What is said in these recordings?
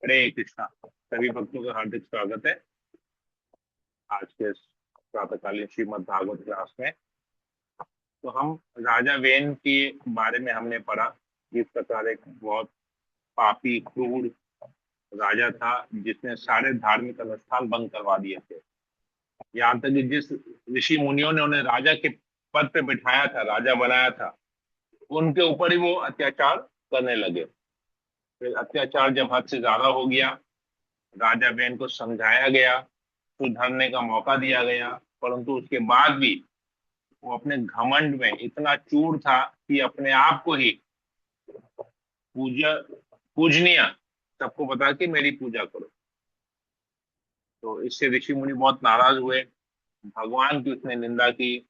हरे कृष्णा। सभी भक्तों का हार्दिक स्वागत है आज के इस प्रातःकालीन श्रीमद् भागवत क्लास में। तो हम राजा वेन के बारे में हमने पढ़ा। इस प्रकार एक बहुत पापी क्रूर राजा था जिसने सारे धार्मिक अनुष्ठान बंद करवा दिए थे। यहाँ तक कि जिस ऋषि मुनियों ने उन्हें राजा के पद पे बिठाया था, राजा बनाया था, उनके ऊपर ही वो अत्याचार करने लगे। फिर अत्याचार जब हद से ज्यादा हो गया, राजा वेन को समझाया गया, सुधरने का मौका दिया गया, परंतु उसके बाद भी वो अपने घमंड में इतना चूर था कि अपने आप को ही पूजा पूजनीय सबको बता के मेरी पूजा करो। तो इससे ऋषि मुनि बहुत नाराज हुए, भगवान की उसने निंदा की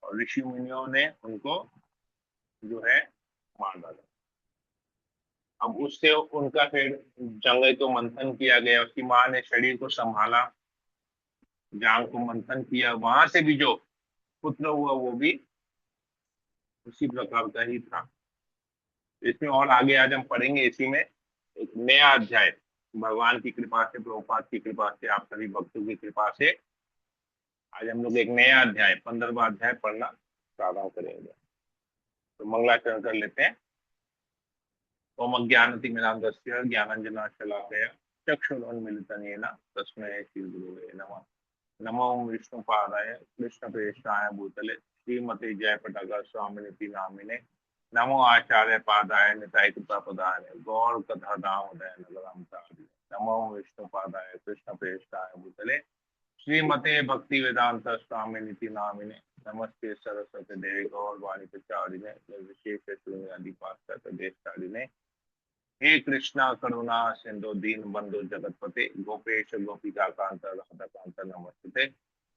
और ऋषि मुनियों ने उनको जो है मार डाला। अब उससे उनका फिर जंगल को मंथन किया गया, उसकी माँ ने शरीर को संभाला, जांग को मंथन किया, वहां से भी जो पुत्र हुआ वो भी उसी प्रकार का ही था। इसमें और आगे आज हम पढ़ेंगे, इसी में एक नया अध्याय भगवान की कृपा से, प्रभुपाद की कृपा से, आप सभी भक्तों की कृपा से आज हम लोग एक नया अध्याय 15वां अध्याय पढ़ना प्रारंभ करेंगे। तो मंगलाचरण कर लेते हैं। ओम अज्ञानतिमिरान्धस्य ज्ञानाञ्जनशलाकया चक्षुरुन्मीलितं येन तस्मै श्रीगुरवे नमः। नमो विष्णुपादाय कृष्णप्रेष्ठाय भूतले श्रीमते जयपताका स्वामिनिति नामिने। नमो आचार्य पादाय निताय कृपा पदाय गौर कथा दामोदय नगरम तारिणे। नमो विष्णुपादाय कृष्णप्रेष्ठाय भूतले श्रीमते भक्ति वेदांत स्वामिनिति नामिने। नमस्ते सरस्वती देवी गौर वाणी प्रचारिणे निर्विशेष शून्यादि पाश्चात्य देशतारिणे। हे कृष्णा करुणा सिंधु दीन बंधु जगतपते गोपेश गोपिका कांत राधा कांत नमस्ते।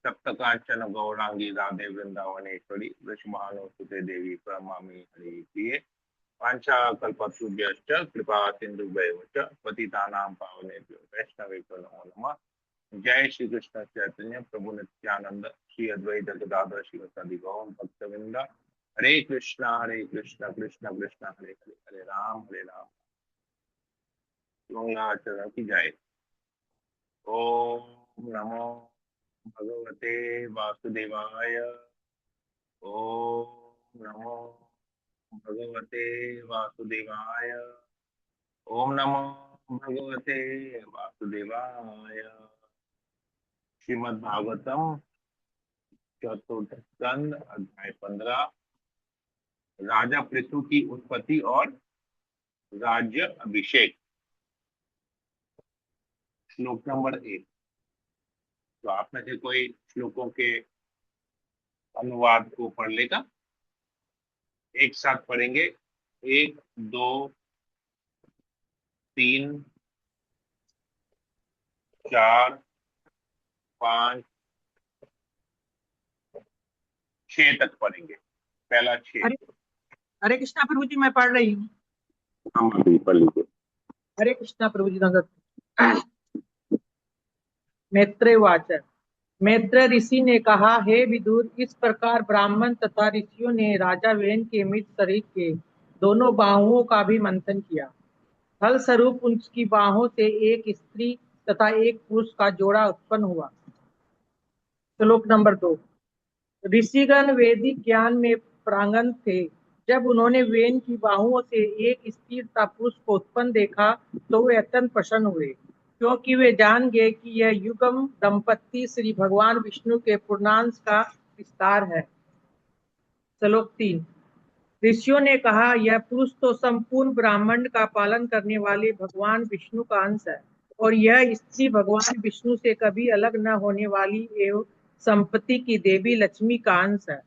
सप्त कांचन गौरांगी राधे वृंदावनेश्वरी वृषभानुसुते देवी प्रणमामि हरि प्रिये। वाञ्छा कल्पतरुभ्यश्च कृपा सिन्धुभ्यैव च पतितानां पावनेभ्यो वैष्णवेभ्यो नमो नमः। जय श्री कृष्ण चैतन्य प्रभु नित्यानंद श्री अद्वैत गदाधर शिवसदि गौर भक्तवृंद। हरे कृष्णा कृष्ण कृष्ण हरे हरे, हरे राम मंगलाचरण की जाए। ओम नमो भगवते वासुदेवाय। ओम नमो भगवते वासुदेवाय। ओम नमो भगवते वासुदेवाय। श्रीमद् भागवतम चतुर्थ स्कंद अध्याय 15, राजा पृथु की उत्पत्ति और राज्य अभिषेक। श्लोक नंबर 1। तो आप में से कोई श्लोकों के अनुवाद को पढ़ लेगा? एक साथ पढ़ेंगे। 1 2 3 4 5 6 तक पढ़ेंगे। पहला 6। हरे हरे कृष्णा प्रभु जी, मैं पढ़ रही हूँ। हम पढ़ लीजिए। हरे कृष्णा प्रभु जी नंदन। मैत्रेयवाच। मैत्र ऋषि ने कहा, हे विदुर, इस प्रकार ब्राह्मण तथा ऋषियों ने राजा वेन के मृत शरीर के दोनों बाहुओं का भी मंथन किया। फल स्वरूप उसकी बाहों से एक स्त्री तथा एक पुरुष का जोड़ा उत्पन्न हुआ। श्लोक नंबर 2। ऋषिगण वैदिक ज्ञान में प्रांगण थे। जब उन्होंने वेन की बाहुओं से एक स्त्री तथा पुरुष को उत्पन्न देखा तो वे अत्यंत प्रसन्न हुए, क्योंकि वे जान गए कि यह युगम दंपत्ति श्री भगवान विष्णु के पूर्णांश का विस्तार है। श्लोक 3। ऋषियों ने कहा, यह पुरुष तो संपूर्ण ब्राह्मण का पालन करने वाले भगवान विष्णु का अंश है, और यह स्त्री भगवान विष्णु से कभी अलग न होने वाली एवं संपत्ति की देवी लक्ष्मी का अंश है।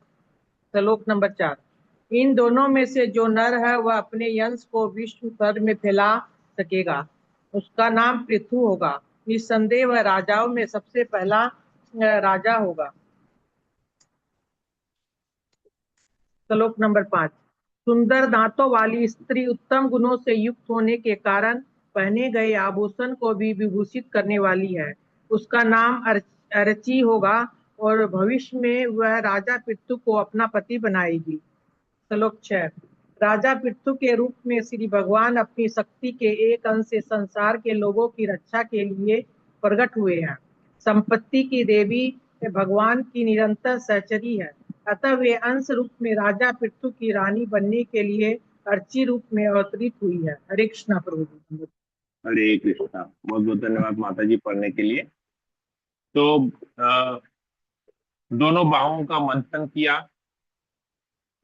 श्लोक नंबर 4। इन दोनों में से जो नर है वह अपने यंश को विश्व भर में फैला सकेगा। उसका नाम पृथु होगा। निस्संदेह वह राजाओं में सबसे पहला राजा होगा। श्लोक नंबर 5। सुंदर दांतों वाली स्त्री उत्तम गुणों से युक्त होने के कारण पहने गए आभूषण को भी विभूषित करने वाली है। उसका नाम अरची होगा और भविष्य में वह राजा पृथु को अपना पति बनाएगी। श्लोक 6। राजा पृथु के रूप में श्री भगवान अपनी शक्ति के एक अंश से संसार के लोगों की रक्षा के लिए प्रकट हुए हैं। संपत्ति की देवी भगवान की निरंतर सहचरी है, अतः वे अंश रूप में राजा पृथु की रानी बनने के लिए अर्ची रूप में अवतरित हुई है। हरे कृष्णा प्रभु जी। हरे कृष्णा। बहुत बहुत धन्यवाद माता जी पढ़ने के लिए। तो दोनों बाहों का मंथन किया,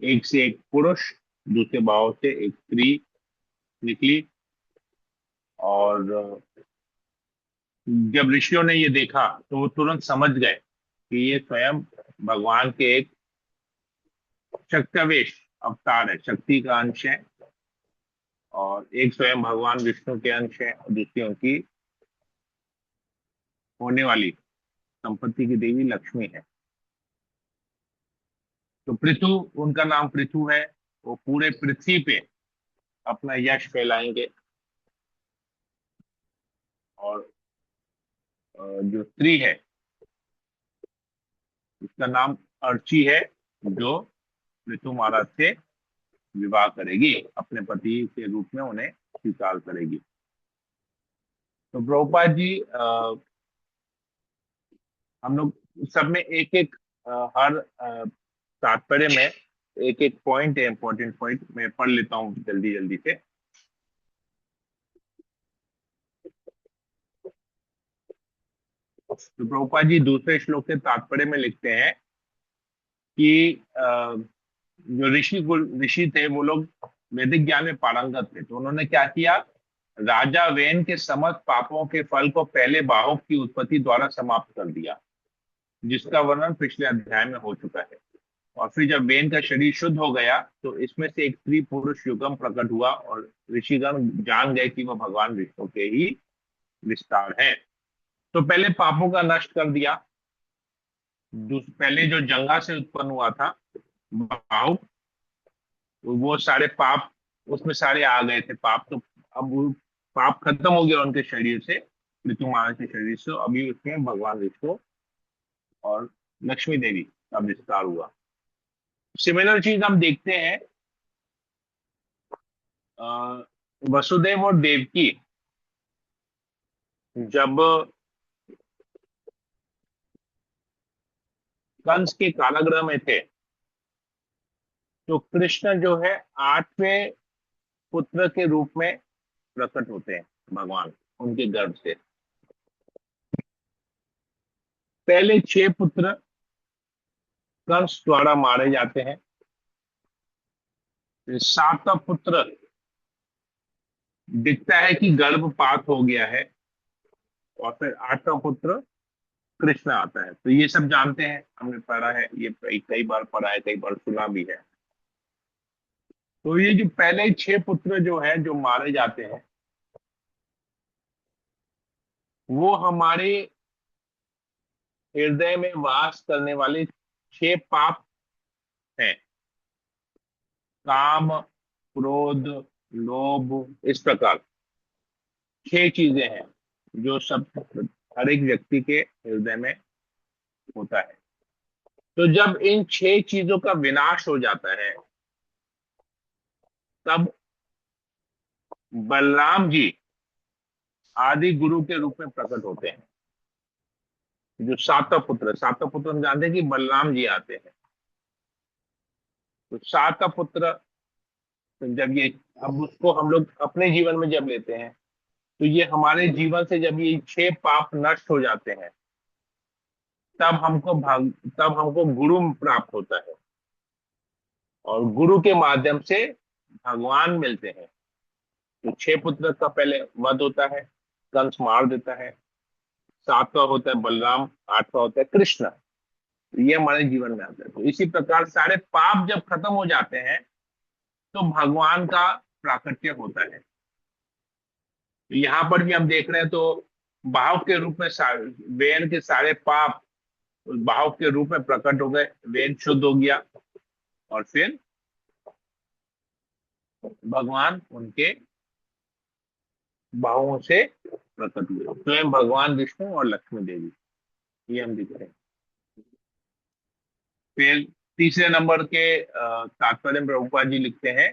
एक से एक पुरुष, दूसरे बाहों से एक स्त्री निकली। और जब ऋषियों ने ये देखा तो वो तुरंत समझ गए कि ये स्वयं भगवान के एक शक्त्यावेश अवतार है, शक्ति का अंश है। और एक स्वयं भगवान विष्णु के अंश है और दूसरी उनकी होने वाली संपत्ति की देवी लक्ष्मी है। तो पृथु, उनका नाम पृथु है, वो पूरे पृथ्वी पे अपना यश फैलाएंगे। और जो स्त्री है उसका नाम अर्ची है, जो पृथु महाराज से विवाह करेगी, अपने पति के रूप में उन्हें स्वीकार करेगी। तो प्रभुपाद जी हम लोग सब में एक एक हर तात्पर्य में एक एक पॉइंट है, इंपॉर्टेंट पॉइंट मैं पढ़ लेता हूँ जल्दी जल्दी से। तो प्रभुपाद जी दूसरे श्लोक के तात्पर्य में लिखते हैं कि जो ऋषि थे वो लोग वैदिक ज्ञान में पारंगत थे। तो उन्होंने क्या किया, राजा वेन के समस्त पापों के फल को पहले बाहों की उत्पत्ति द्वारा समाप्त कर दिया, जिसका वर्णन पिछले अध्याय में हो चुका है। और फिर जब वेन का शरीर शुद्ध हो गया तो इसमें से एक स्त्री पुरुष युगम प्रकट हुआ और ऋषिगण जान गए कि वह भगवान विष्णु के ही विस्तार है। तो पहले पापों का नष्ट कर दिया। पहले जो जंगा से उत्पन्न हुआ था बाहु, वो सारे पाप उसमें सारे आ गए थे पाप। तो अब वो पाप खत्म हो गया उनके शरीर से, पृथु महाराज के शरीर से। अभी उसमें भगवान विष्णु और लक्ष्मी देवी का विस्तार हुआ। सिमिलर चीज हम देखते हैं वसुदेव और देवकी जब कंस के कारागृह में थे, तो कृष्ण जो है 8वें पुत्र के रूप में प्रकट होते हैं भगवान उनके गर्भ से। पहले 6 पुत्र कंस द्वारा मारे जाते हैं। 7वां पुत्र दिखता है कि गर्भपात हो गया है, और फिर 8वां पुत्र कृष्ण आता है। तो ये सब जानते हैं, हमने पढ़ा है, ये कई बार पढ़ा है, कई बार सुना भी है। तो ये जो पहले 6 पुत्र जो है जो मारे जाते हैं, वो हमारे हृदय में वास करने वाले 6 पाप हैं। काम, क्रोध, लोभ, इस प्रकार 6 चीजें हैं जो सब हर एक व्यक्ति के हृदय में होता है। तो जब इन 6 चीजों का विनाश हो जाता है, तब बलराम जी आदि गुरु के रूप में प्रकट होते हैं। जो 7वां पुत्र हम जानते हैं कि बलराम जी आते हैं। तो 7वां पुत्र, तो जब ये, अब उसको हम लोग अपने जीवन में जब लेते हैं, तो ये हमारे जीवन से जब ये 6 पाप नष्ट हो जाते हैं, तब हमको गुरु प्राप्त होता है, और गुरु के माध्यम से भगवान मिलते हैं। तो 6 पुत्र का पहले वध होता है, कंस मार देता है। 7वां होता है बलराम, 8वां होता है कृष्ण। तो ये हमारे जीवन में आता है। तो इसी प्रकार सारे पाप जब खत्म हो जाते हैं तो भगवान का प्राकट्य होता है। तो यहाँ पर भी हम देख रहे हैं, तो भाव के रूप में वेन के सारे पाप उस भाव के रूप में प्रकट हो गए, वेन शुद्ध हो गया, और फिर भगवान उनके भावों से प्रकट हुए, स्वयं भगवान विष्णु और लक्ष्मी देवी, ये हम दिख रहे हैं। फिर तीसरे नंबर के तात्पर्य में प्रभुपाद जी लिखते हैं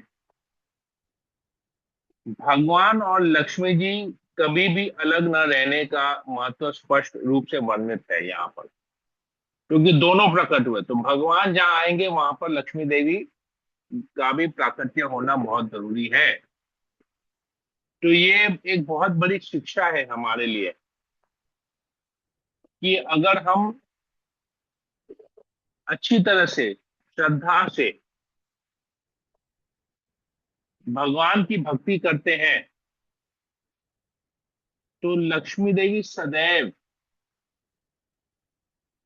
भगवान और लक्ष्मी जी कभी भी अलग न रहने का महत्व स्पष्ट रूप से वर्णित है यहाँ पर, क्योंकि दोनों प्रकट हुए, तो भगवान जहाँ आएंगे वहां पर लक्ष्मी देवी का भी प्राकट्य होना बहुत जरूरी है। तो ये एक बहुत बड़ी शिक्षा है हमारे लिए कि अगर हम अच्छी तरह से, श्रद्धा से भगवान की भक्ति करते हैं तो लक्ष्मी देवी सदैव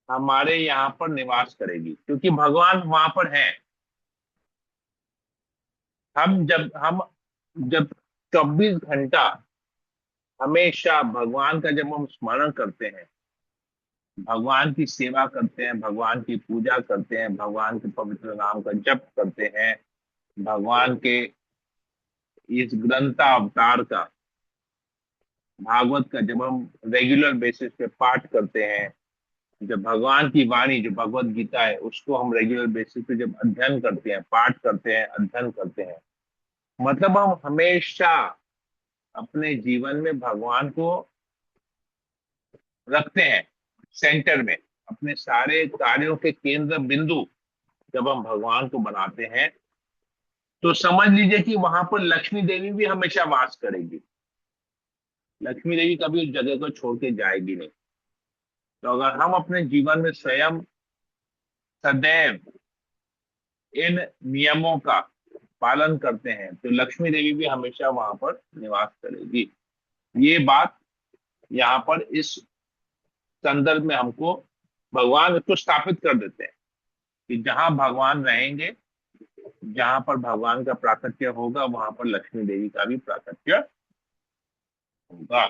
हमारे यहाँ पर निवास करेगी, क्योंकि भगवान वहां पर हैं। हम जब 24 घंटा हमेशा भगवान का जब हम स्मरण करते हैं, भगवान की सेवा करते हैं, भगवान की पूजा करते हैं, भगवान के पवित्र नाम का जप करते हैं, भगवान के इस ग्रंथा अवतार का, भागवत का जब हम रेगुलर बेसिस पे पाठ करते हैं, जब भगवान की वाणी जो भगवत गीता है उसको हम रेगुलर बेसिस पे जब अध्ययन करते हैं, पाठ करते हैं, अध्ययन करते हैं, मतलब हम हमेशा अपने जीवन में भगवान को रखते हैं सेंटर में, अपने सारे कार्यों के केंद्र बिंदु जब हम भगवान को बनाते हैं, तो समझ लीजिए कि वहां पर लक्ष्मी देवी भी हमेशा वास करेगी। लक्ष्मी देवी कभी उस जगह को छोड़ के जाएगी नहीं। तो अगर हम अपने जीवन में स्वयं सदैव इन नियमों का पालन करते हैं तो लक्ष्मी देवी भी हमेशा वहां पर निवास करेगी। ये बात यहाँ पर इस संदर्भ में हमको भगवान इसको स्थापित कर देते हैं कि जहां भगवान रहेंगे, जहां पर भगवान का प्राकट्य होगा वहां पर लक्ष्मी देवी का भी प्राकट्य होगा।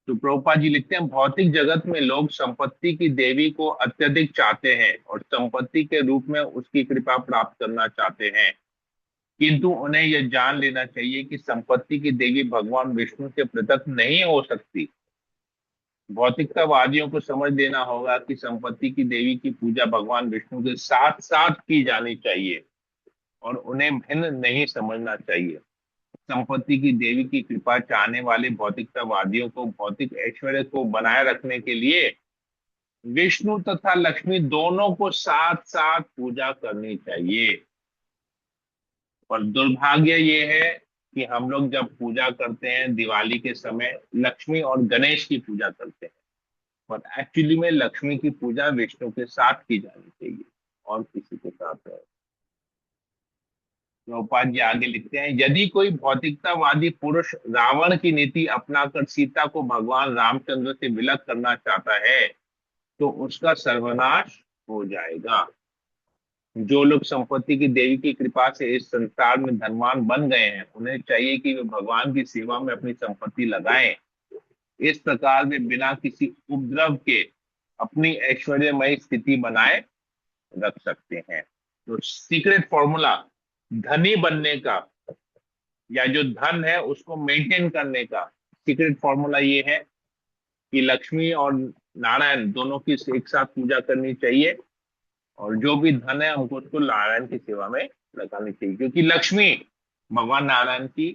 तो प्रभुपाद जी लिखते हैं, भौतिक जगत में लोग संपत्ति की देवी को अत्यधिक चाहते हैं और संपत्ति के रूप में उसकी कृपा प्राप्त करना चाहते हैं, किंतु उन्हें यह जान लेना चाहिए कि संपत्ति की देवी भगवान विष्णु से पृथक नहीं हो सकती। भौतिकतावादियों को समझ लेना होगा कि संपत्ति की देवी की पूजा भगवान विष्णु के साथ साथ की जानी चाहिए और उन्हें भिन्न नहीं समझना चाहिए। संपत्ति की देवी की कृपा चाहने वाले भौतिकतावादियों को भौतिक ऐश्वर्य को बनाए रखने के लिए विष्णु तथा लक्ष्मी दोनों को साथ साथ पूजा करनी चाहिए। पर दुर्भाग्य ये है कि हम लोग जब पूजा करते हैं दिवाली के समय लक्ष्मी और गणेश की पूजा करते हैं, पर एक्चुअली में लक्ष्मी की पूजा विष्णु के साथ की जानी चाहिए और किसी के साथ नहीं। प्रभुपाद जी आगे लिखते हैं, यदि कोई भौतिकतावादी पुरुष रावण की नीति अपनाकर सीता को भगवान रामचंद्र से विलग करना चाहता है तो उसका सर्वनाश हो जाएगा। जो लोग संपत्ति की देवी की कृपा से इस संसार में धनवान बन गए हैं उन्हें चाहिए कि वे भगवान की सेवा में अपनी संपत्ति लगाएं। इस प्रकार वे बिना किसी उपद्रव के अपनी ऐश्वर्यमय स्थिति बनाए रख सकते हैं। तो सीक्रेट फॉर्मूला धनी बनने का या जो धन है उसको मेंटेन करने का सीक्रेट फॉर्मूला ये है कि लक्ष्मी और नारायण दोनों की एक साथ पूजा करनी चाहिए और जो भी धन है हमको उसको नारायण की सेवा में लगानी चाहिए, क्योंकि लक्ष्मी भगवान नारायण की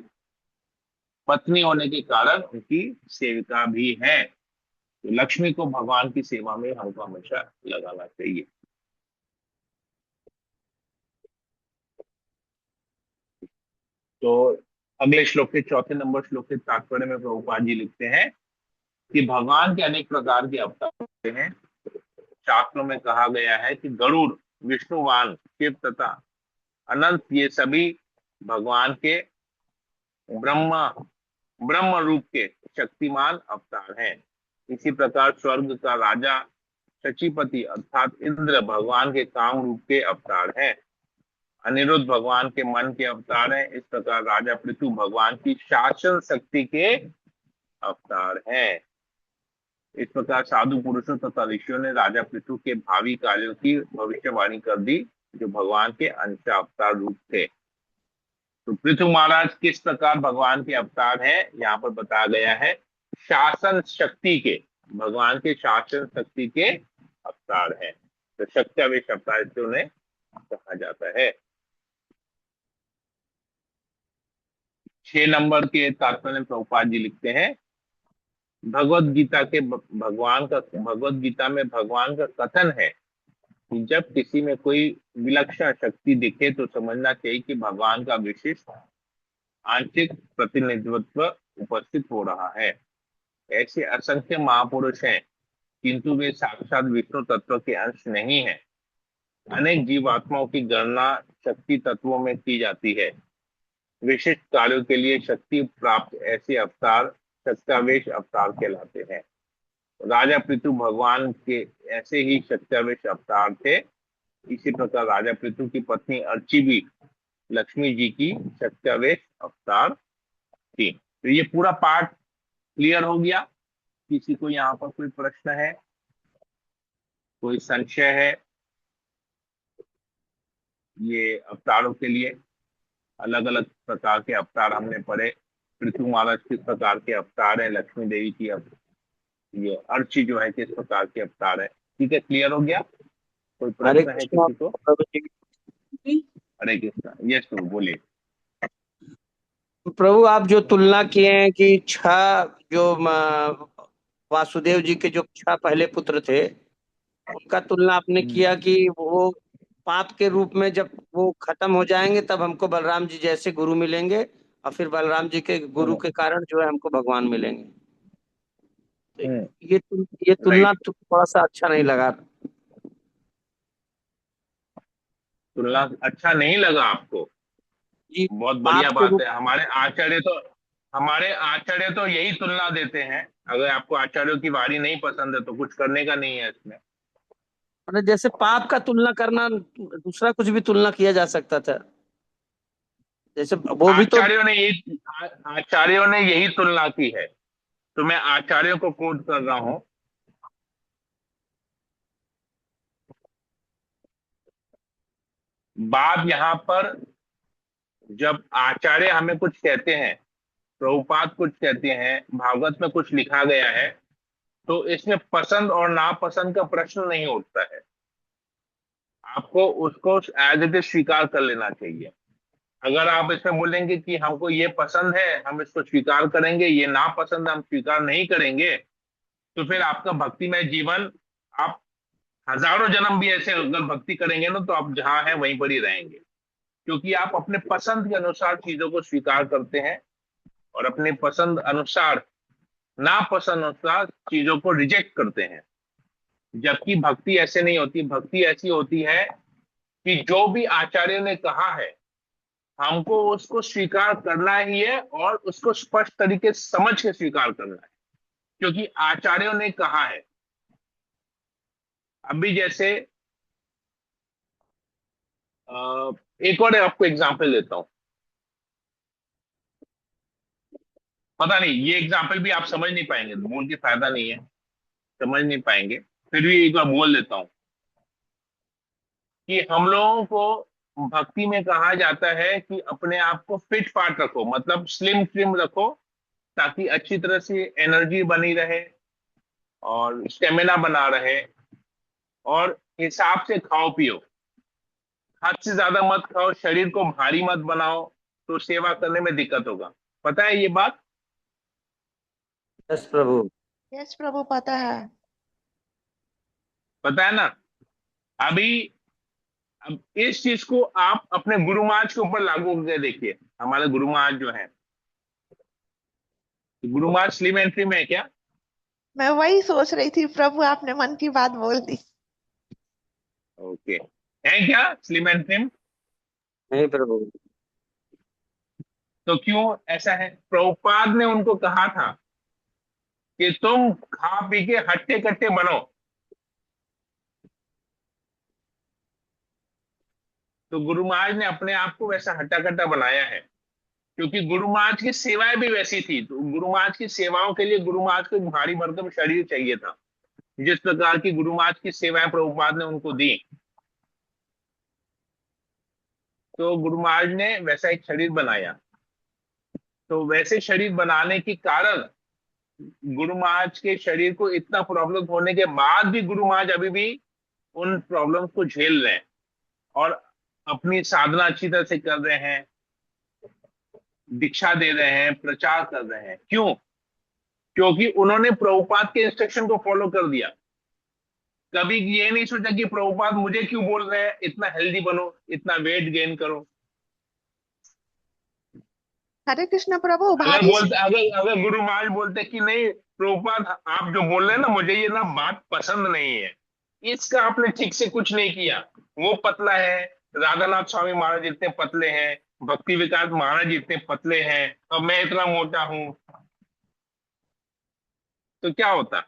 पत्नी होने के कारण उनकी सेविका भी है। तो लक्ष्मी को भगवान की सेवा में हमको हमेशा लगाना चाहिए। तो अगले श्लोक के चौथे नंबर श्लोक के तात्पर्य में प्रभुपाद जी लिखते हैं कि भगवान के अनेक प्रकार के अवतार होते हैं। शास्त्रों में कहा गया है कि गरुड़, विष्णुवान, शिव तथा अनंत ये सभी भगवान के ब्रह्मा ब्रह्म रूप के शक्तिमान अवतार हैं। इसी प्रकार स्वर्ग का राजा शचीपति अर्थात इंद्र भगवान के काम रूप के अवतार हैं। अनिरुद्ध भगवान के मन के अवतार हैं। इस प्रकार राजा पृथु भगवान की शासन शक्ति के अवतार हैं। इस प्रकार साधु पुरुषों तथा ऋषियों ने राजा पृथु के भावी कार्यों की भविष्यवाणी कर दी जो भगवान के अंश अवतार रूप थे। तो पृथु महाराज किस प्रकार भगवान के अवतार हैं यहाँ पर बताया गया है, शासन शक्ति के, भगवान के शासन शक्ति के अवतार हैं। तो शक्त्यावेश अवतार इसे उन्हें कहा जाता है। 6 नंबर के तात्पर्य में प्रभुपाद जी लिखते हैं, भगवत गीता में भगवान का कथन है कि जब किसी में कोई विलक्षण शक्ति दिखे तो समझना चाहिए कि भगवान का विशिष्ट आंशिक प्रतिनिधित्व उपस्थित हो रहा है। ऐसे असंख्य महापुरुष हैं, किंतु वे साक्षात विष्णु तत्व के अंश नहीं है। अनेक जीवात्माओं की गणना शक्ति तत्वों में की जाती है। विशिष्ट कार्यों के लिए शक्ति प्राप्त ऐसे अवतार शक्तावेश अवतार कहलाते हैं। राजा पृथु भगवान के ऐसे ही शक्तावेश अवतार थे। इसी प्रकार राजा पृथु की पत्नी अर्ची भी लक्ष्मी जी की शक्तावेश अवतार थी। तो ये पूरा पार्ट क्लियर हो गया। किसी को यहाँ पर कोई प्रश्न है, कोई संशय है? ये अवतारों के लिए अलग अलग प्रकार के अवतार हमने पढ़े। पृथ्वी महाराज किस प्रकार के अवतार है, लक्ष्मी देवी की ये अर्ची जो है किस प्रकार के अवतार है। ठीक है, क्लियर हो गया? कोई हरे प्रश्न है कृष्णा किसी को? प्रभु जी। हरे कृष्णा। यस प्रभु, बोलिए। प्रभु आप जो तुलना किए हैं कि 6 जो वासुदेव जी के जो 6 पहले पुत्र थे, उनका तुलना आपने किया कि वो पाप के रूप में जब वो खत्म हो जाएंगे तब हमको बलराम जी जैसे गुरु मिलेंगे, और फिर बलराम जी के गुरु के कारण जो है हमको भगवान मिलेंगे। ये तुलना राइट। तो थोड़ा सा अच्छा नहीं लगा। तुलना अच्छा नहीं लगा आपको? जी, बहुत पाप बढ़िया के बात रूप। है। हमारे आचार्य तो यही तुलना देते हैं। अगर आपको आचार्यों की वाणी नहीं पसंद है तो कुछ करने का नहीं है इसमें। मतलब जैसे पाप का तुलना करना, दूसरा कुछ भी तुलना किया जा सकता था, जैसे वो भी तो। आचार्यों ने यही तुलना की है। तो मैं आचार्यों को कोट कर रहा हूं। बात यहां पर, जब आचार्य हमें कुछ कहते हैं, प्रभुपाद कुछ कहते हैं, भागवत में कुछ लिखा गया है, तो इसमें पसंद और नापसंद का प्रश्न नहीं उठता है। आपको उसको एज इट इज स्वीकार कर लेना चाहिए। अगर आप इसमें बोलेंगे कि हमको ये पसंद है हम इसको स्वीकार करेंगे, ये नापसंद है हम स्वीकार नहीं करेंगे, तो फिर आपका भक्तिमय जीवन, आप हजारों जन्म भी ऐसे अगर भक्ति करेंगे ना तो आप जहां हैं वहीं पर ही रहेंगे। क्योंकि आप अपने पसंद के अनुसार चीजों को स्वीकार करते हैं और अपने पसंद अनुसार, नापसंद अनुसार चीजों को रिजेक्ट करते हैं। जबकि भक्ति ऐसे नहीं होती। भक्ति ऐसी होती है कि जो भी आचार्य ने कहा है हमको उसको स्वीकार करना ही है, और उसको स्पष्ट तरीके से समझ के स्वीकार करना है, क्योंकि आचार्यों ने कहा है। अभी जैसे एक और आपको एग्जांपल देता हूं। पता नहीं ये एग्जांपल भी आप समझ नहीं पाएंगे, तो बोल के फायदा नहीं है, समझ नहीं पाएंगे। फिर भी एक बार बोल देता हूं कि हम लोगों को भक्ति में कहा जाता है कि अपने आप को फिट फाट रखो, मतलब स्लिम स्लिम रखो, ताकि अच्छी तरह से एनर्जी बनी रहे और स्टेमिना बना रहे, और हिसाब से खाओ पियो। हद से ज्यादा मत खाओ, शरीर को भारी मत बनाओ, तो सेवा करने में दिक्कत होगा। पता है ये बात? यस प्रभु। यस प्रभु, पता है। पता है ना? अभी अब इस चीज को आप अपने गुरु महाराज के ऊपर लागू करके देखिए। हमारे गुरु महाराज जो है, Guru Maharaj slim and trim है क्या? मैं वही सोच रही थी प्रभु, आपने मन की बात बोल दी। ओके, है क्या स्लिम एंड ट्रिम? नहीं प्रभु। तो क्यों ऐसा है? प्रभुपाद ने उनको कहा था कि तुम खा पी के हट्टे कट्टे बनो। तो गुरु महाराज ने अपने आप को वैसा हट्टा कट्टा बनाया है, क्योंकि गुरु महाराज की सेवाएं भी वैसी थी। तो गुरु महाराज की सेवाओं के लिए गुरु महाराज को एक भारी भरकम शरीर चाहिए था। जिस प्रकार की गुरु महाराज की सेवाएं प्रभुपाद ने उनको दी, तो गुरु महाराज ने वैसा एक शरीर बनाया। तो वैसे शरीर बनाने के कारण गुरु महाराज के शरीर को इतना प्रॉब्लम होने के बाद भी गुरु महाराज अभी भी उन प्रॉब्लम्स को झेल रहे हैं और अपनी साधना अच्छी तरह से कर रहे हैं। दीक्षा दे रहे हैं, प्रचार कर रहे हैं। क्यों? क्योंकि उन्होंने प्रभुपाद के इंस्ट्रक्शन को फॉलो कर दिया। कभी ये नहीं सोचा कि प्रभुपाद मुझे क्यों बोल रहे हैं इतना हेल्दी बनो, इतना वेट गेन करो। हरे कृष्ण प्रभु। अगर भाभी बोलते, अगर गुरु महाराज बोलते कि नहीं प्रभुपाद आप जो बोल रहे हैं ना, मुझे ये ना बात पसंद नहीं है, इसका आपने ठीक से कुछ नहीं किया। वो पतला है, राधानाथ स्वामी महाराज इतने पतले हैं, भक्ति विकास महाराज इतने पतले हैं, और मैं इतना मोटा हूं, तो क्या होता?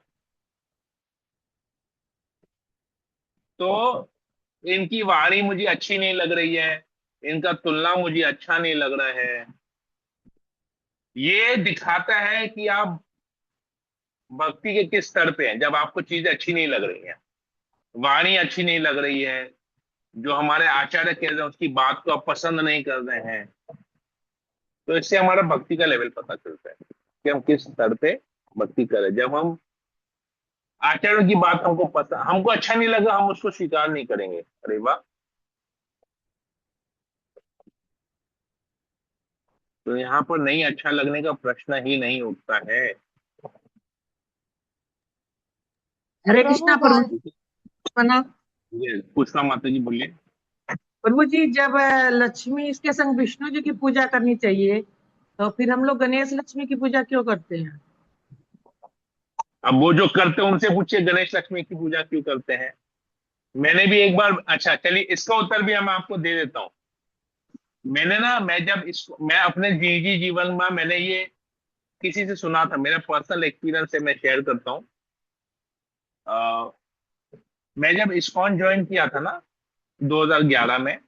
तो इनकी वाणी मुझे अच्छी नहीं लग रही है, इनका तुलना मुझे अच्छा नहीं लग रहा है। ये दिखाता है कि आप भक्ति के किस स्तर पे हैं, जब आपको चीजें अच्छी नहीं लग रही हैं, वाणी अच्छी नहीं लग रही है, जो हमारे आचार्य कह रहे हैं उसकी बात को आप पसंद नहीं कर रहे हैं। तो इससे हमारा भक्ति का लेवल पता चलता है कि हम किस स्तर पे भक्ति करें। जब हम आचार्यों की बात हमको पसंद, हमको अच्छा नहीं लगा, हम उसको स्वीकार नहीं करेंगे। अरे वाह! तो यहाँ पर नहीं अच्छा लगने का प्रश्न ही नहीं उठता है। हरे प्रभु कृष्णा भाभी प्रभु। प्रणाम। ये पुष्पा माता जी बोलिए। प्रभु जी, जब लक्ष्मी इसके संग विष्णु जी की पूजा करनी चाहिए, तो फिर हम लोग गणेश लक्ष्मी की पूजा क्यों करते हैं? अब वो जो करते हैं उनसे पूछिए गणेश लक्ष्मी की पूजा क्यों करते हैं। मैंने भी एक बार, अच्छा चलिए इसका उत्तर भी मैं आपको दे देता हूँ। मैंने ना, मैं जब इसको, मैं अपने निजी जीवन में मैंने ये किसी से सुना था, मेरा पर्सनल एक्सपीरियंस है, मैं शेयर करता हूँ। अ, मैं जब इस्कॉन ज्वाइन किया था ना 2011 में,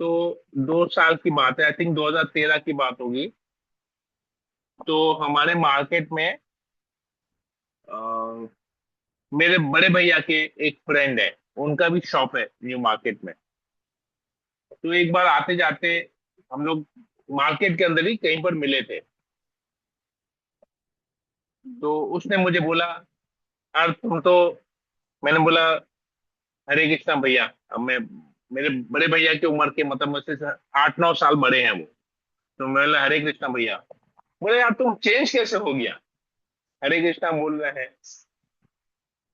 तो 2 साल की बात है, आई थिंक 2013 की बात होगी। तो हमारे मार्केट में अ, मेरे बड़े भैया के एक फ्रेंड है, उनका भी शॉप है न्यू मार्केट में। तो एक बार आते जाते हम लोग मार्केट के अंदर ही कहीं पर मिले थे। तो उसने मुझे बोला, यार तुम तो, मैंने बोला हरे कृष्णा भैया। अब मैं, मेरे बड़े भैया की उम्र के मतलब मुझसे 8-9 साल बड़े हैं वो। तो मैं बोला हरे कृष्णा भैया। बोले यार तुम चेंज कैसे हो गया, हरे कृष्णा बोल रहे हैं,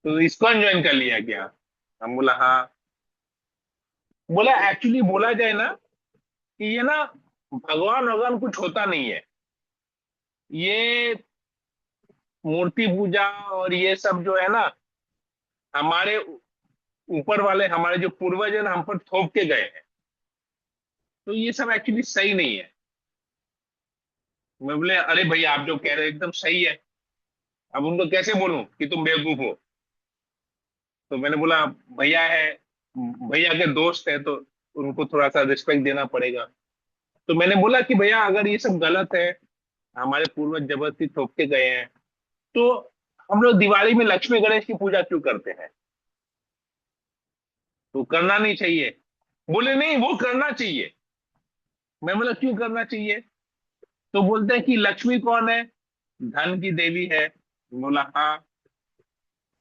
तो इस्कॉन ज्वाइन कर लिया क्या? हम बोला हाँ। बोला एक्चुअली बोला जाए ना कि ये ना भगवान भगवान कुछ होता नहीं है, ये मूर्ति पूजा और ये सब जो है ना, हमारे ऊपर वाले, हमारे जो पूर्वज है ना, हम पर थोप के गए हैं। तो ये सब एक्चुअली सही नहीं है। मैं बोले अरे भैया आप जो कह रहे हो एकदम सही है, अब उनको कैसे बोलूं कि तुम बेवकूफ हो? तो मैंने बोला भैया है, भैया के दोस्त है, तो उनको थोड़ा सा रिस्पेक्ट देना पड़ेगा। तो मैंने बोला कि भैया अगर ये सब गलत है, हमारे पूर्वज जबरदस्ती थोप के गए हैं, तो हम लोग दिवाली में लक्ष्मी गणेश की पूजा क्यों करते हैं? तो करना नहीं चाहिए। बोले नहीं वो करना चाहिए। मैं बोला क्यों करना चाहिए? तो बोलते हैं कि लक्ष्मी कौन है? धन की देवी है। बोला हाँ।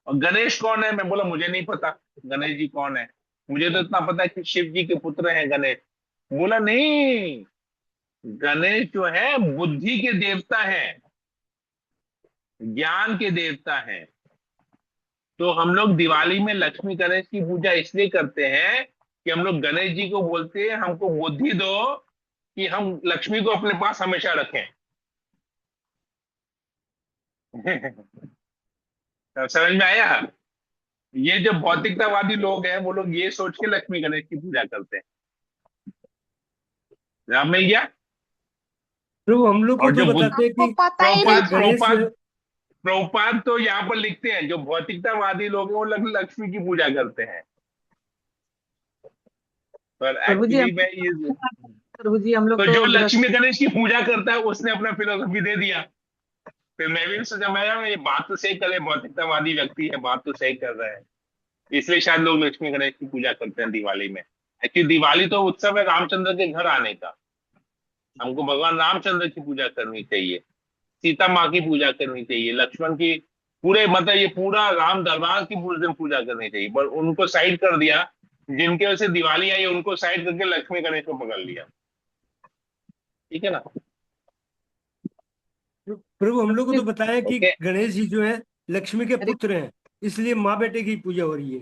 और गणेश कौन है? मैं बोला मुझे नहीं पता गणेश जी कौन है, मुझे तो इतना पता है कि शिव जी के पुत्र हैं गणेश। बोला नहीं, गणेश जो है बुद्धि के देवता है, ज्ञान के देवता है। तो हम लोग दिवाली में लक्ष्मी गणेश की पूजा इसलिए करते हैं कि हम लोग गणेश जी को बोलते हैं हमको बुद्धि दो कि हम लक्ष्मी को अपने पास हमेशा रखें। समझ में आया? ये जो भौतिकतावादी लोग हैं वो लोग ये सोच के लक्ष्मी गणेश की पूजा करते हैं। जवाब मिल गया? प्रभु हम लोग को और तो जो बुद्ध, बताते हैं आपको कि पता ही नहीं ये प्रभुपाद था। गणेश जो प्रभुपाद है, प्रभुपाद तो यहाँ पर लिखते हैं जो भौतिकतावादी लोग हैं वो लक्ष्मी की पूजा करते हैं, पर प्रभु जी एक्चुअली हम में ये, प्रभु जी हम लोग तो तो जो गृहस्थ। लक्ष्मी गणेश की पूजा करता है उसने अपना फिलोसफी दे दिया। फिर मैं भी सोचा, मैं यार ये बात तो सही कर रहे हैं, भौतिकतावादी व्यक्ति है, बात तो सही कर रहे हैं, इसलिए शायद लोग लक्ष्मी गणेश की पूजा करते हैं दिवाली में। एक्चुअली दिवाली तो उत्सव है रामचंद्र के घर आने का। हमको भगवान रामचंद्र की पूजा करनी चाहिए, सीता माँ की पूजा करनी चाहिए, लक्ष्मण की, पूरे मतलब ये पूरा राम दरबार की पूरे दिन पूजा करनी चाहिए, पर उनको साइड कर दिया। जिनके वजह से दिवाली आई उनको साइड करके लक्ष्मी गणेश को पकड़ लिया। ठीक है ना। प्रभु हम लोग को तो बताया कि ओके, गणेश जी जो है लक्ष्मी के पुत्र हैं, इसलिए माँ बेटे की पूजा हो रही है।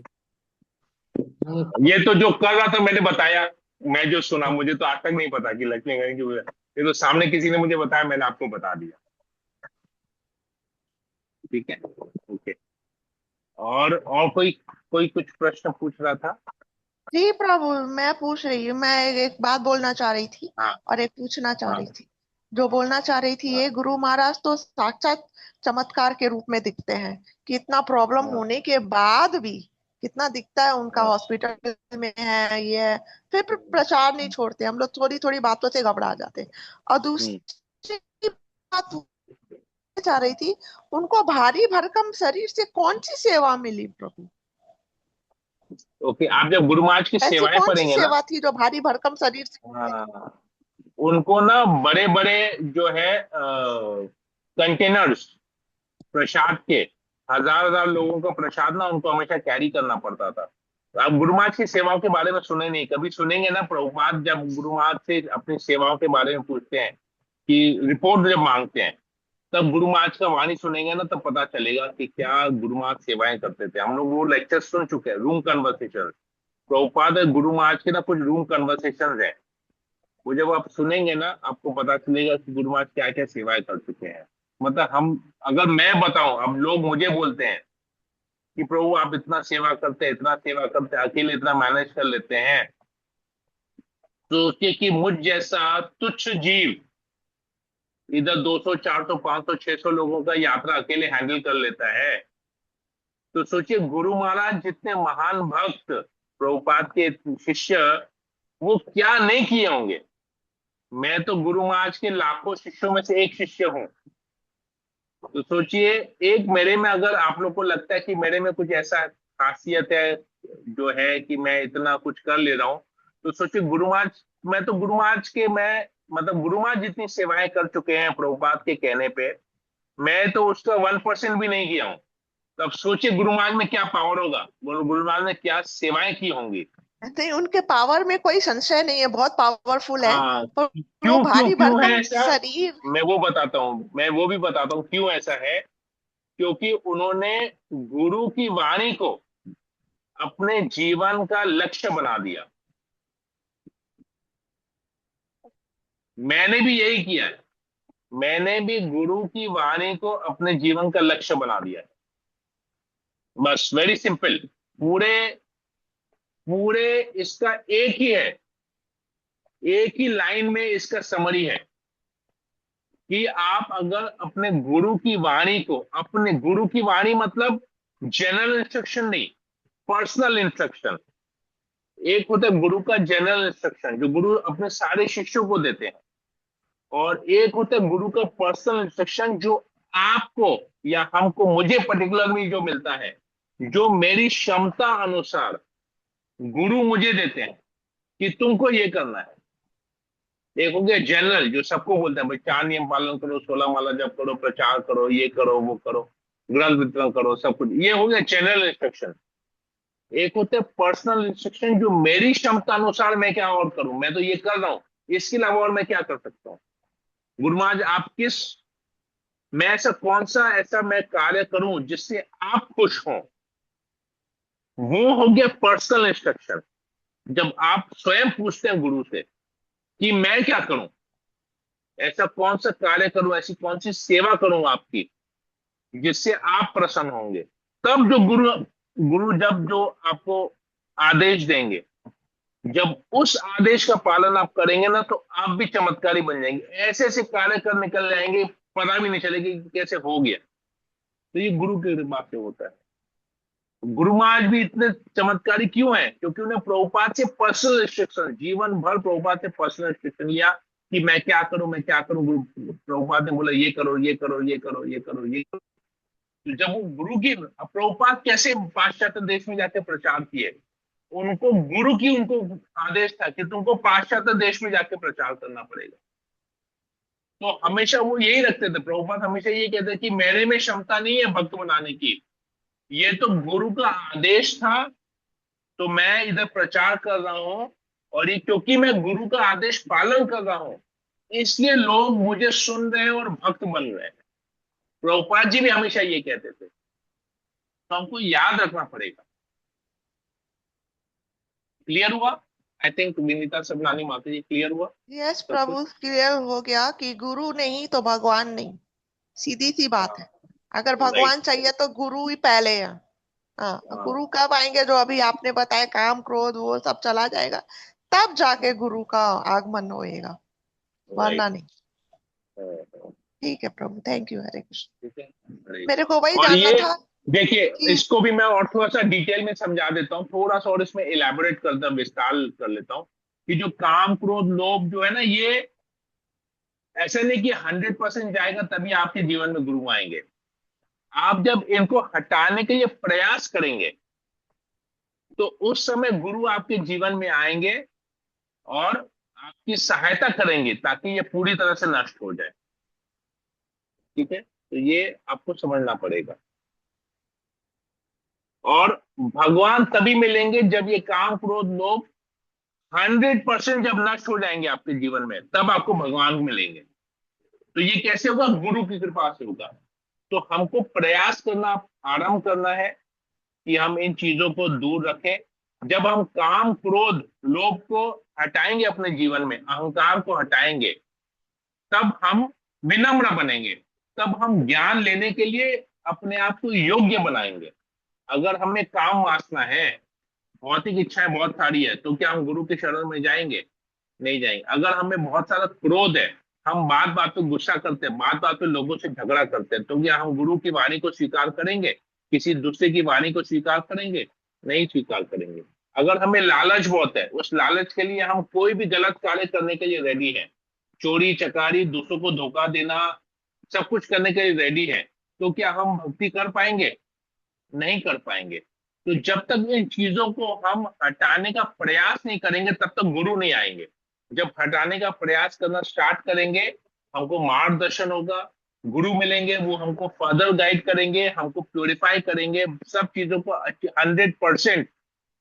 ये तो जो कर रहा था मैंने बताया, मैं जो सुना, हाँ। मुझे तो आज तक नहीं पता कि लक्ष्मी गणेश की पूजा, ये तो सामने किसी ने मुझे बताया, मैंने आपको बता दिया। ठीक है, ओके। और कोई कोई कुछ प्रश्न पूछ रहा था। जी प्रभु, मैं पूछ रही हूँ, मैं एक बात बोलना चाह रही थी हाँ और एक पूछना चाह हाँ रही थी। जो बोलना चाह रही थी, हाँ ये गुरु महाराज तो साक्षात चमत्कार के रूप में दिखते हैं कि इतना प्रॉब्लम हाँ होने के बाद भी कितना दिखता है उनका, हाँ हॉस्पिटल में है ये है, फिर प्रचार नहीं छोड़ते। हम लोग थोड़ी थोड़ी बातों से घबरा जाते हैं। और हम्म, दूसरी बात पूछना चाह रही थी, उनको भारी भरकम शरीर से कौन सी सेवा मिली प्रभु? ओके। आप जब गुरु महाराज की ऐसी सेवाएं कौन सी पढ़ेंगे ना, सेवा थी जो भारी भरकम शरीर से? हाँ, उनको ना बड़े बड़े जो है कंटेनर्स प्रसाद के, हजार हजार लोगों का प्रसाद ना उनको हमेशा कैरी करना पड़ता था। तो आप गुरु महाराज की सेवाओं के बारे में सुने नहीं, कभी सुनेंगे ना प्रभुपाद जब गुरु महाराज से अपनी सेवाओं के बारे में पूछते हैं, कि रिपोर्ट जब मांगते हैं, तब गुरु महाराज का वाणी सुनेंगे ना, तब पता चलेगा कि क्या गुरु महाराज सेवाएं करते थे। हम लोग वो लेक्चर सुन चुके हैं, रूम कन्वर्सेशन। प्रभुपाद और गुरु महाराज के ना कुछ रूम कन्वर्सेशन है, वो जब आप सुनेंगे ना, आपको पता चलेगा कि गुरु महाराज क्या क्या सेवाएं कर चुके हैं। मतलब हम, अगर मैं बताऊं, अब लोग मुझे बोलते हैं कि प्रभु आप इतना सेवा करते हैं, इतना सेवा करते हैं, अकेले इतना मैनेज कर लेते हैं, तो सोचिए कि मुझ जैसा तुच्छ जीव इधर 200 400 500 600 लोगों का यात्रा अकेले हैंडल कर लेता है, तो सोचिए गुरु महाराज जितने महान भक्त, प्रभुपाद के शिष्य, वो क्या नहीं किए होंगे। मैं तो गुरु महाराज के लाखों शिष्यों में से एक शिष्य हूं। तो सोचिए, एक मेरे में, अगर आप लोग को लगता है कि मेरे में कुछ ऐसा खासियत है जो है कि मैं इतना कुछ कर ले रहा हूं, तो सोचिए गुरु महाराज, मैं तो गुरु महाराज के, मैं मतलब गुरु महाराज जितनी सेवाएं कर चुके हैं प्रभुपाद के कहने पे, मैं तो उसका 1% भी नहीं किया हूं। तो अब सोचिए गुरु महाराज में क्या पावर होगा, गुरु महाराज ने क्या सेवाएं की होंगी। नहीं, उनके पावर में कोई संशय नहीं है, बहुत पावरफुल है। हाँ, पर वो क्यों क्यों भारी क्यों है भरकम ऐसा, शरीर। मैं वो बताता हूँ, मैं वो भी बताता हूँ क्यों ऐसा है। क्योंकि उन्होंने गुरु की वाणी को अपने जीवन का लक्ष्य बना दिया। मैंने भी यही किया है, मैंने भी गुरु की वाणी को अपने जीवन का लक्ष्य बना दिया है। बस, वेरी सिंपल। पूरे पूरे इसका एक ही है, एक ही लाइन में इसका समरी है कि आप अगर अपने गुरु की वाणी को, अपने गुरु की वाणी मतलब जनरल इंस्ट्रक्शन नहीं, पर्सनल इंस्ट्रक्शन। एक होता है गुरु का जनरल इंस्ट्रक्शन जो गुरु अपने सारे शिष्यों को देते हैं, और एक होता है गुरु का पर्सनल इंस्ट्रक्शन जो आपको या हमको, मुझे पर्टिकुलरली जो मिलता है, जो मेरी क्षमता अनुसार गुरु मुझे देते हैं कि तुमको ये करना है। एक हो गया जनरल जो सबको बोलते हैं, भाई 4 नियम पालन करो, 16 माला जप करो, प्रचार करो, ये करो वो करो, ग्रंथ वितरण करो, सब कुछ, ये हो गया जनरल इंस्ट्रक्शन। एक होते हैं पर्सनल इंस्ट्रक्शन जो मेरी क्षमता अनुसार मैं क्या और करूं, मैं तो ये कर रहा हूं, इसके अलावा और मैं क्या कर सकता हूँ। गुरु महाराज आप किस, मैं ऐसा कौन सा ऐसा मैं कार्य करूं जिससे आप खुश हो, वो हो गया पर्सनल इंस्ट्रक्शन। जब आप स्वयं पूछते हैं गुरु से कि मैं क्या करूं, ऐसा कौन सा कार्य करूं, ऐसी कौन सी सेवा करूं आपकी जिससे आप प्रसन्न होंगे, तब जो गुरु गुरु जब जो आपको आदेश देंगे, जब उस आदेश का पालन आप करेंगे ना, तो आप भी चमत्कारी बन जाएंगे, ऐसे ऐसे कार्य कर निकल जाएंगे, पता भी नहीं चलेगा कि कैसे हो गया। तो ये गुरु की कृपा से होता है। गुरु महाराज भी इतने चमत्कारी क्यों हैं, क्योंकि उन्हें प्रभुपाद से पर्सनल इंस्ट्रक्शन, जीवन भर प्रभुपाद से पर्सनल इंस्ट्रक्शन लिया कि मैं क्या करूं, मैं क्या करूं। गुरु प्रभुपाद ने बोला ये करो, ये करो, ये करो, ये करो, ये करो। तो जब वो गुरु की, अब प्रभुपाद कैसे पाश्चात्य देश में जाके प्रचार किए, उनको गुरु की, उनको आदेश था कि तुमको पाश्चात्य देश में जाके प्रचार करना पड़ेगा। तो हमेशा वो यही रखते थे, प्रभुपाद हमेशा ये कहते कि मेरे में क्षमता नहीं है भक्त बनाने की, ये तो गुरु का आदेश था, तो मैं इधर प्रचार कर रहा हूं, और ये क्योंकि मैं गुरु का आदेश पालन कर रहा हूं, इसलिए लोग मुझे सुन रहे हैं और भक्त बन रहे हैं। प्रभुपाद जी भी हमेशा ये कहते थे, तो हमको याद रखना पड़ेगा। क्लियर हुआ? आई थिंक विनीता सबलानी माता जी, क्लियर हुआ यस सब कुछ? प्रभु, क्लियर हो गया कि गुरु नहीं तो भगवान नहीं, सीधी सी बात है। अगर राइट। भगवान चाहिए तो गुरु ही पहले है। हाँ, हाँ, गुरु कब आएंगे? जो अभी आपने बताया, काम क्रोध वो सब चला जाएगा, तब जाके गुरु का आगमन होएगा, राइट। वरना नहीं। ठीक है प्रभु, थैंक यू, हरे कृष्ण। ठीक है, राइट। मेरे को वही और जानना ये था देखिए, कि इसको भी मैं और थोड़ा सा डिटेल में समझा देता हूँ, थोड़ा सा और इसमें इलेबोरेट करता, विस्तार कर लेता हूँ कि जो काम क्रोध लोभ जो है ना, ये ऐसा नहीं कि 100% जाएगा तभी आपके जीवन में गुरु आएंगे। आप जब इनको हटाने के लिए प्रयास करेंगे तो उस समय गुरु आपके जीवन में आएंगे और आपकी सहायता करेंगे ताकि ये पूरी तरह से नष्ट हो जाए। ठीक है, तो ये आपको समझना पड़ेगा। और भगवान तभी मिलेंगे जब ये काम क्रोध लोभ 100% जब नष्ट हो जाएंगे आपके जीवन में, तब आपको भगवान मिलेंगे। तो ये कैसे होगा? गुरु की कृपा से होगा। तो हमको प्रयास करना, आरंभ करना है कि हम इन चीजों को दूर रखें। जब हम काम क्रोध लोभ को हटाएंगे अपने जीवन में, अहंकार को हटाएंगे, तब हम विनम्र बनेंगे, तब हम ज्ञान लेने के लिए अपने आप को योग्य बनाएंगे। अगर हमें काम वासना है, भौतिक इच्छाएं बहुत सारी है, तो क्या हम गुरु के शरण में जाएंगे? नहीं जाएंगे। अगर हमें बहुत सारा क्रोध है, हम बात बात पे गुस्सा करते हैं, बात बात पे लोगों से झगड़ा करते हैं, तो क्या हम गुरु की वाणी को स्वीकार करेंगे? किसी दूसरे की वाणी को स्वीकार करेंगे? नहीं स्वीकार करेंगे। अगर हमें लालच बहुत है, उस लालच के लिए हम कोई भी गलत कार्य करने के लिए रेडी है, चोरी चकारी, दूसरों को धोखा देना, सब कुछ करने के लिए रेडी है, तो क्या हम भक्ति कर पाएंगे? नहीं कर पाएंगे। तो जब तक इन चीजों को हम हटाने का प्रयास नहीं करेंगे, तब तक गुरु नहीं आएंगे। जब हटाने का प्रयास करना स्टार्ट करेंगे, हमको मार्गदर्शन होगा, गुरु मिलेंगे, वो हमको फर्दर गाइड करेंगे, हमको प्योरीफाई करेंगे, सब चीजों को 100%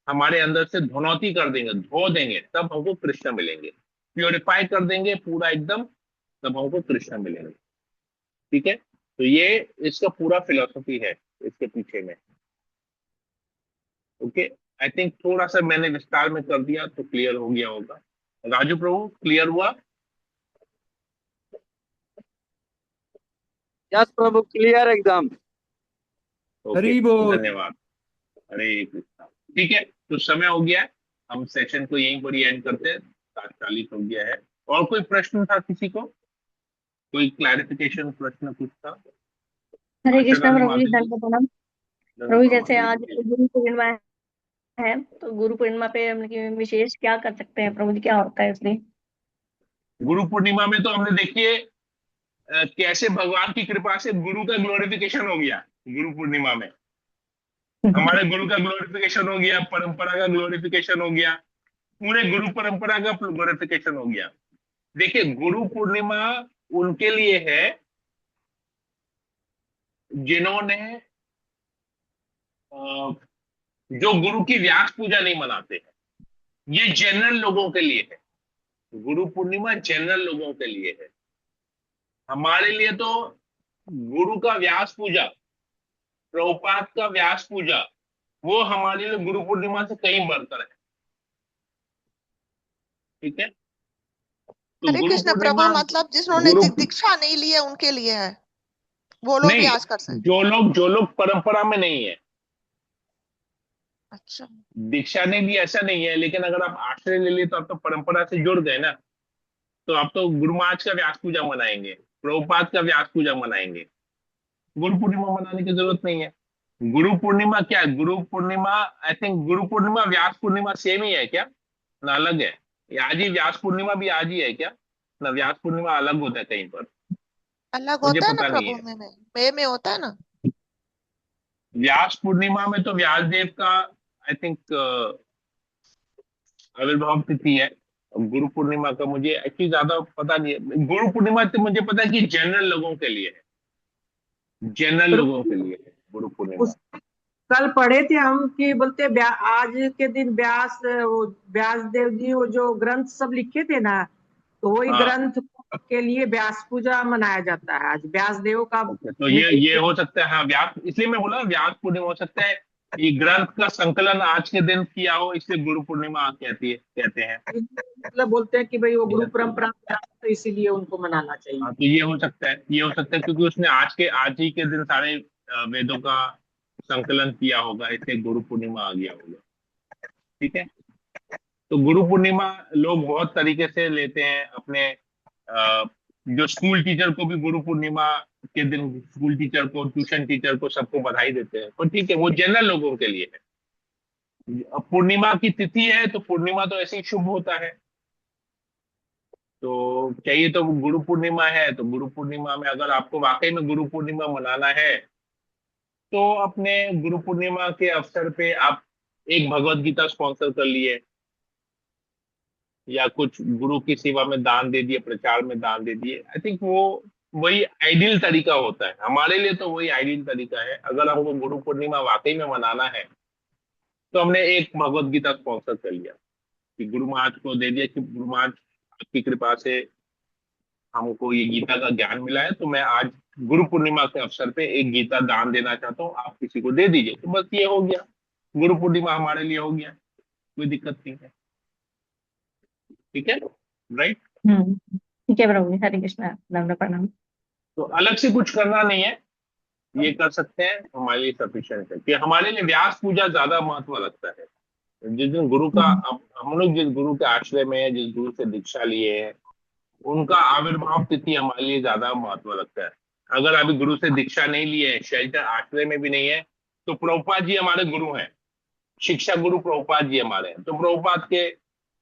हमारे अंदर से धुनौती कर देंगे, धो देंगे, तब हमको कृष्ण मिलेंगे। प्योरीफाई कर देंगे पूरा एकदम, तब हमको कृष्ण मिलेंगे। ठीक है, तो ये इसका पूरा फिलॉसफी है इसके पीछे में। ओके, आई थिंक थोड़ा सा मैंने विस्तार में कर दिया तो क्लियर हो गया होगा। राजू प्रभु, क्लियर हुआ? यस प्रभु, क्लियर एकदम। ओके, हरी बोल। धन्यवाद। हरे कृष्णा। ठीक है, तो समय हो गया है, हम सेशन को यहीं पर ही एंड करते हैं, 7:40 हो गया है। और कोई प्रश्न था किसी को? कोई क्लैरिफिकेशन प्रश्न कुछ था? हरे आशा कृष्णा रानी प्रभु जी, माता जी, दंड प्रणाम। धन्यवाद प्रभु जी, जैसे माता जी, आज बोलिए। गुरु पूर्णिमा है, तो गुरु पूर्णिमा पे हम विशेष क्या कर सकते हैं प्रभु जी? क्या होता है इसमें? गुरु पूर्णिमा में तो हमने देखिए कैसे भगवान की कृपा से गुरु का ग्लोरिफिकेशन हो गया। गुरु पूर्णिमा में हमारे गुरु का ग्लोरिफिकेशन हो गया, परंपरा का ग्लोरिफिकेशन हो गया, पूरे गुरु परंपरा का ग्लोरिफिकेशन हो गया। देखिए, गुरु पूर्णिमा उनके लिए है जिन्होंने अ, जो गुरु की व्यास पूजा नहीं मनाते हैं। ये जनरल लोगों के लिए है। गुरु पूर्णिमा जनरल लोगों के लिए है। हमारे लिए तो गुरु का व्यास पूजा, प्रभुपाद का व्यास पूजा, वो हमारे लिए गुरु पूर्णिमा से कहीं बढ़कर है। ठीक है, तो हरे गुरु कृष्ण प्रभु, पूर्णिमा, मतलब जिन्होंने गुरु दीक्षा नहीं ली है उनके लिए है, वो लोग भी नहीं, आज कर सकते? जो लोग परंपरा में नहीं है, अच्छा। दीक्षा ने भी ऐसा नहीं है, लेकिन अगर आप आश्रय ले लिए तो आप तो परंपरा से जुड़ गए ना। तो आप तो गुरु महाराज का व्यास पूजा मनाएंगे, प्रभुपाद का व्यास पूजा मनाएंगे, गुरु पूर्णिमा मनाने की जरूरत नहीं है। गुरु पूर्णिमा क्या है? Guru Purnima, I think Guru Purnima Vyas Purnima same ही है क्या, ना अलग है? ये आज ही व्यास पूर्णिमा भी आज ही है क्या, ना व्यास पूर्णिमा अलग होता है कहीं पर? अलग मुझे होता है ना पता नहीं प्रभु, है। में होता है ना। व्यास पूर्णिमा में तो व्यास देव का आई थिंक आविर्भाव तिथि है। और गुरु पूर्णिमा का मुझे एक्चुअली ज्यादा पता नहीं है। गुरु पूर्णिमा तो मुझे पता है कि जनरल लोगों के लिए है, जनरल लोगों के लिए है गुरु पूर्णिमा। उस कल पढ़े थे हम कि बोलते आज के दिन व्यास देव जी वो जो ग्रंथ सब लिखे थे ना, तो वही हाँ, ग्रंथ के लिए व्यास पूजा मनाया जाता है आज, व्यास देव का। तो ये हो सकता है, हाँ व्यास, इसलिए मैं बोला व्यास पूर्णिमा हो सकता है, ये ग्रंथ का संकलन आज के दिन किया हो, इसलिए गुरु पूर्णिमा कहते हैं। मतलब बोलते हैं कि भाई वो गुरु परंपरा, तो इसीलिए उनको मनाना चाहिए। हाँ, तो ये हो सकता है, क्योंकि उसने आज ही के दिन सारे वेदों का संकलन किया होगा, इसलिए गुरु पूर्णिमा आ गया होगा। ठीक है, तो गुरु पूर्णिमा लोग बहुत तरीके से लेते हैं अपने, जो स्कूल टीचर को भी गुरु पूर्णिमा के दिन, स्कूल टीचर को, ट्यूशन टीचर को, सबको बधाई देते हैं, पर ठीक है, वो जनरल लोगों के लिए है। अब पूर्णिमा की तिथि है तो पूर्णिमा तो ऐसे ही शुभ होता है, तो चाहिए तो गुरु पूर्णिमा है, तो गुरु पूर्णिमा में अगर आपको वाकई में गुरु पूर्णिमा मनाना है, तो अपने गुरु पूर्णिमा के अवसर पे आप एक भगवत गीता स्पॉन्सर कर लिए, या कुछ गुरु की सेवा में दान दे दिए, प्रचार में दान दे दिए। आई थिंक वो वही आइडियल तरीका होता है हमारे लिए, तो वही आइडियल तरीका है। अगर हमको गुरु पूर्णिमा वाकई में मनाना है, तो हमने एक भगवत गीता स्पॉन्सर कर लिया, कि गुरु महाराज को दे दिया कि गुरु महाराज आपकी कृपा से हमको ये गीता का ज्ञान मिला है, तो मैं आज गुरु पूर्णिमा के अवसर पे एक गीता दान देना चाहता हूँ, आप किसी को दे दीजिए। तो बस ये हो गया, गुरु पूर्णिमा हमारे लिए हो गया, कोई दिक्कत नहीं है। ठीक है, राइट। ठीक है प्रभु जी, हरे कृष्णा, दंडवत प्रणाम। तो अलग से कुछ करना नहीं है, ये कर सकते हैं, हमारे लिए सफिशिएंट है। कि हमारे लिए व्यास पूजा ज्यादा महत्व लगता है। जिस दिन गुरु का, अब हम लोग जिस गुरु के आश्रय में है, जिस गुरु से दीक्षा लिए हैं, उनका आविर्भाव तिथि हमारे लिए ज्यादा महत्व लगता है। अगर अभी गुरु से दीक्षा नहीं लिए है, शेल्टर आश्रय में भी नहीं है, तो प्रभुपाद जी हमारे गुरु हैं, शिक्षा गुरु प्रभुपाद जी हमारे हैं, तो प्रभुपाद के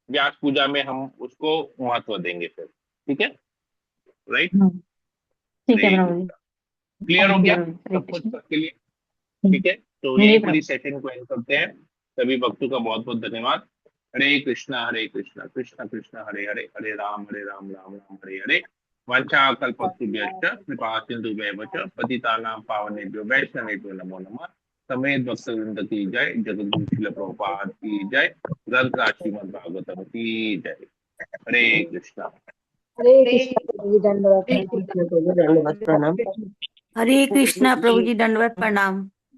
व्यास पूजा में हम उसको महत्व देंगे फिर। ठीक है, राइट। ठीक है प्रभु जी, क्लियर हो गया हरे सब कुछ कृष्ण। सबके लिए? ठीक है, तो जी यही प्रभु। पूरी सेशन को एंड करते हैं। सभी भक्तों का बहुत बहुत धन्यवाद। हरे कृष्णा कृष्ण कृष्ण हरे हरे, हरे राम राम राम हरे हरे। वांछा कल्पतरुभ्यश्च कृपा सिंधुभ्येव च पतितानां पावनेभ्यो वैष्णवेभ्यो नमो नमः। समेत भक्तवृंद की जय, जगद्गुरु श्रील प्रभुपाद की जय, ग्रंथ राज श्रीमद् भागवतम की जय। हरे कृष्णा। हरे कृष्णा प्रभु जी, दंडवत प्रणाम। दंडवत प्रणाम। हरे कृष्णा प्रभु जी, दंडवत प्रणाम।